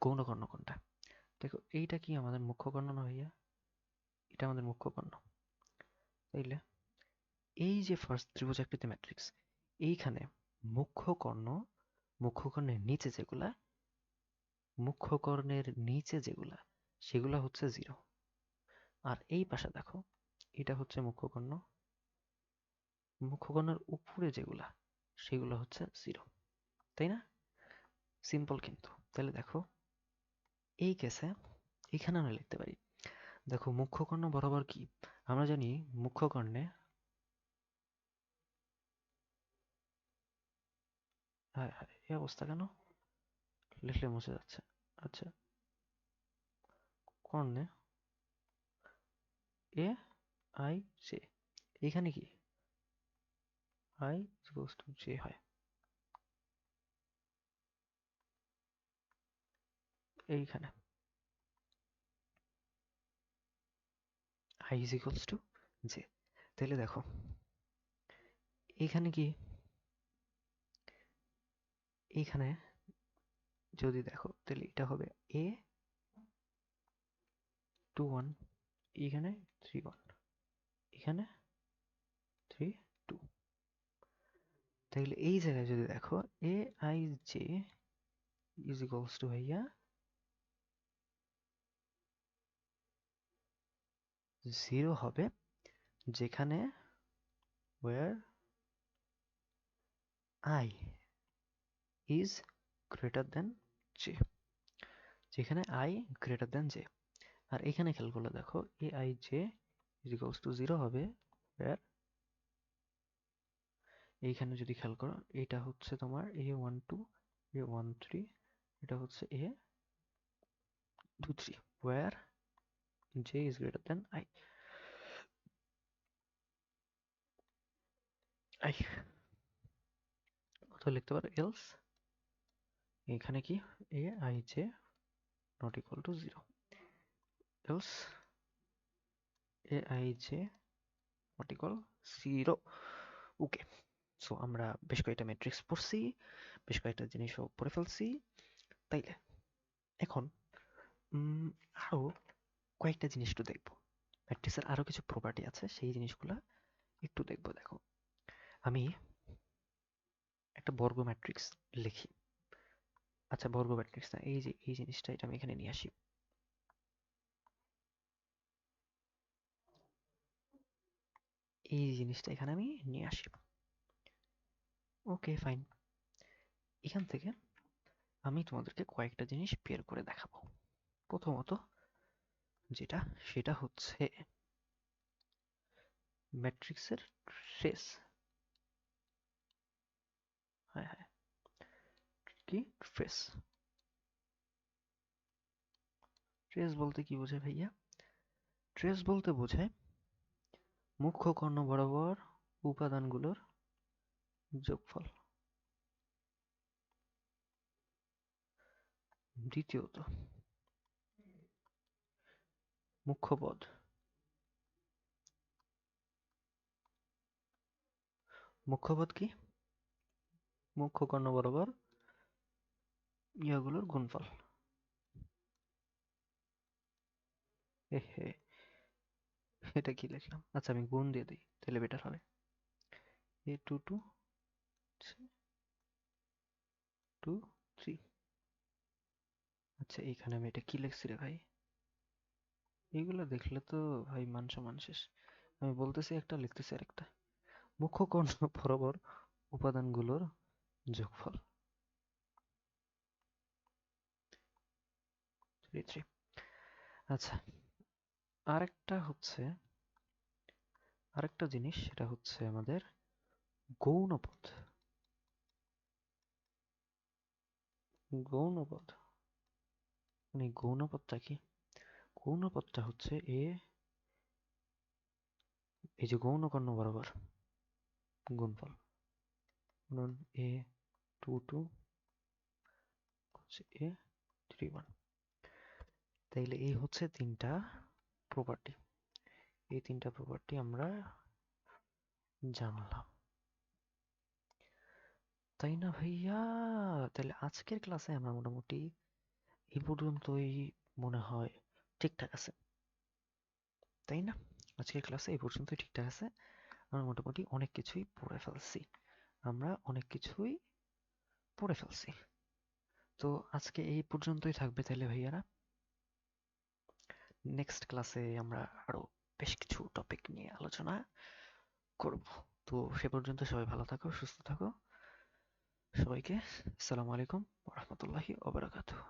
গৌণ কর্ণ কোনটা? দেখো এইটা কি আমাদের মুখ্য কর্ণ না ভাইয়া? এটা আমাদের মুখ্য কর্ণ। তাইলে এই যে ফার্স্ট ত্রিভুজাকৃতি ম্যাট্রিক্স, এইখানে মুখ্য কর্ণ, মুখ্য কর্ণের নিচে যেগুলা, মুখ্য কর্ণের নিচে যেগুলা সেগুলা হচ্ছে 0। আর এই পাশে দেখো, এটা হচ্ছে মুখ্য কর্ণ, মুখ্য কর্ণের উপরে যেগুলা সেগুলো হচ্ছে 0, তাই না? সিম্পল কিন্তু। তাহলে দেখো এই কেসে এখানে আমরা লিখতে পারি, দেখো মুখ্য কর্ণ বরাবর কি আমরা জানি, মুখ্য কর্ণে হ্যাঁ হ্যাঁ এই অবস্থা কেন? লিখলে মুছে যাচ্ছে। আচ্ছা, কর্ণে এ আই জে, এখানে কি আই ইকুয়ালস টু জে হয়, এইখানে I is equals two J. তাহলে দেখো এইখানে কি, এইখানে যদি দেখো তাহলে এটা হবে এ 2 1, এখানে 3 1, এখানে 3 2। তাহলে এই জায়গায় যদি দেখো A I J is equals two ভাইয়া 0 হবে, যেখানে where I is greater than j, যেখানে I greater than j। আর এখানে খেয়াল করলে দেখো A I J is equals two 0 হবে where, এইখানে যদি খেয়াল করো এটা হচ্ছে তোমার a12 a13, এটা হচ্ছে a23 where j is greater than I। অথবা লিখতে পারো else এখানে কি A I J not equal to 0, else A I J not equal 0। Okay, so আমরা বেশ কয়েকটা ম্যাট্রিক্স পড়ছি, বেশ কয়েকটা জিনিসও পড়ে ফেলছি। তাইলে এখন আরো কয়েকটা জিনিস একটু দেখবো। ম্যাট্রিক্সের আরো কিছু প্রপার্টি আছে, সেই জিনিসগুলা একটু দেখবো। দেখো, আমি একটা বর্গ ম্যাট্রিক্স লিখি। আচ্ছা, বর্গ ম্যাট্রিক্স না, এই যে এই জিনিসটা, এটা আমি এখানে নিয়ে আসি। এই জিনিসটা এখানে আমি নিয়ে আসি। ওকে, ফাইন। এখান থেকে আমি তোমাদেরকে কয়েকটা জিনিস বের করে দেখাবো। প্রথমত যেটা, সেটা হচ্ছে ম্যাট্রিক্সের ট্রেস। হ্যাঁ হ্যাঁ, কি ট্রেস? ট্রেস বলতে কি বোঝায় ভাইয়া? ট্রেস বলতে বোঝায় মুখ্য কর্ণ বরাবর উপাদানগুলোর যোগফল। দ্বিতীয়ত, মুখ্য পদ। মুখ্য পদ কি? মুখ্য কর্ণ বরাবর ইয়াগুলোর গুণফল। হে, এটা কি লিখলাম? আচ্ছা, আমি গুণ দিয়ে দিই, তাহলে বেটার হবে। A22 2 3। আচ্ছা, এইখানে আমি এটা কি লিখছি রে ভাই? এইগুলো দেখলে তো ভাই মান সম্মান শেষ। আমি বলতেছি একটা, লিখতেছি আরেকটা। মুখ্য কর্ণ বরাবর উপাদানগুলোর যোগফল 3। আচ্ছা, আরেকটা হচ্ছে, আরেকটা জিনিস, সেটা হচ্ছে আমাদের গৌণপদ। গৌণপদ মানে গৌণপদটা কি? গৌণপদটা হচ্ছে এই যে গৌণ কর্ণ বরাবর গুণফল। ধরুন A22 হচ্ছে A31। তাইলে এই হচ্ছে তিনটা প্রপার্টি। এই তিনটা প্রপার্টি আমরা জানলাম, তাই না ভাইয়া? তাহলে আজকের ক্লাসে আমরা মোটামুটি এই পর্যন্তই মনে হয় ঠিকঠাক আছে, তাই না? আজকের ক্লাসে এই পর্যন্তই ঠিকঠাক আছে। আমরা মোটামুটি অনেক কিছুই পড়ে ফেলছি। আমরা অনেক কিছুই পড়ে ফেলছি। তো আজকে এই পর্যন্তই থাকবে তাহলে ভাইয়ারা। নেক্সট ক্লাসে আমরা আরো বেশ কিছু টপিক নিয়ে আলোচনা করব। তো সে পর্যন্ত সবাই ভালো থাকো, সুস্থ থাকো। সবাইকে আসসালামু আলাইকুম ওয়া রাহমাতুল্লাহি ওয়া বারাকাতুহু।